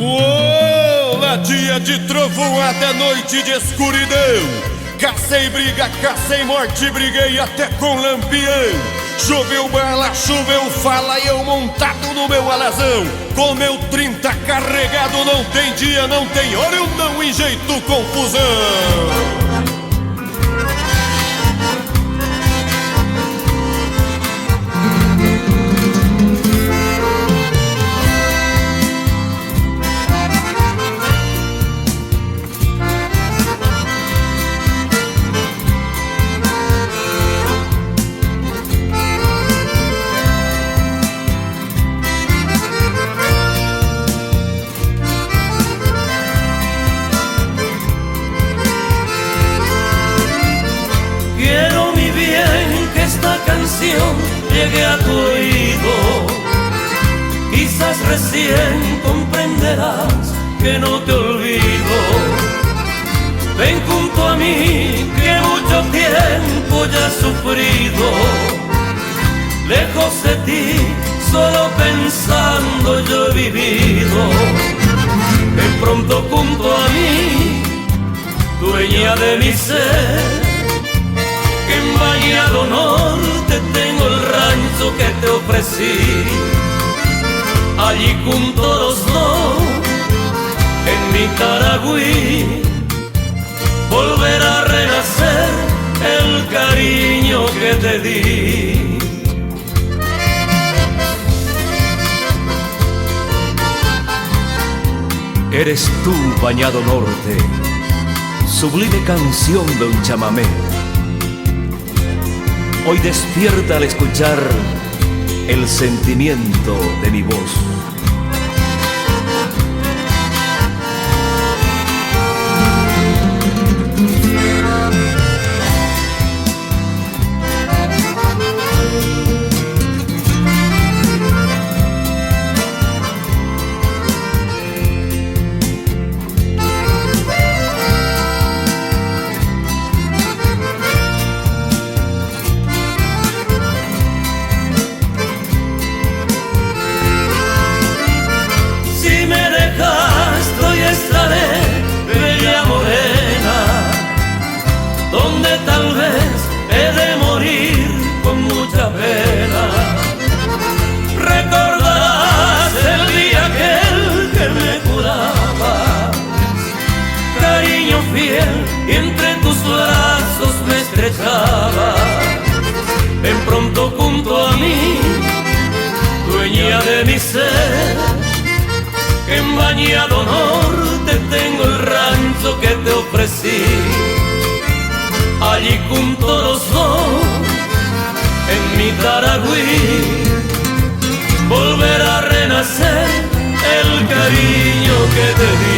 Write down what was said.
Uou, dia de trovoada, noite de escuridão. Cacei briga, cacei morte, briguei até com lampião. Choveu bala, choveu fala e eu montado no meu alazão. Com meu 30 carregado, não tem dia, não tem hora, eu não enjeito confusão. Llegue a tu oído, quizás recién comprenderás que no te olvido. Ven junto a mí, que mucho tiempo ya he sufrido. Lejos de ti, solo pensando yo he vivido. Ven pronto junto a mí, dueña de mi ser, que en Bañado Norte tengo el rancho que te ofrecí. Allí junto los dos, en mi Taragüí, volverá a renacer el cariño que te di. Eres tú, Bañado Norte, sublime canción de un chamamé. Hoy despierta al escuchar el sentimiento de mi voz. Bella morena, donde tal vez he de morir con mucha pena. Recordarás el día aquel que me curaba, cariño fiel, y entre tus brazos me estrechaba. Ven pronto junto a mí, dueña de mi ser, que en Bañado Norte tengo el rancho que te ofrecí. Allí junto los dos, en mi Taragüí, volverá a renacer el cariño que te di.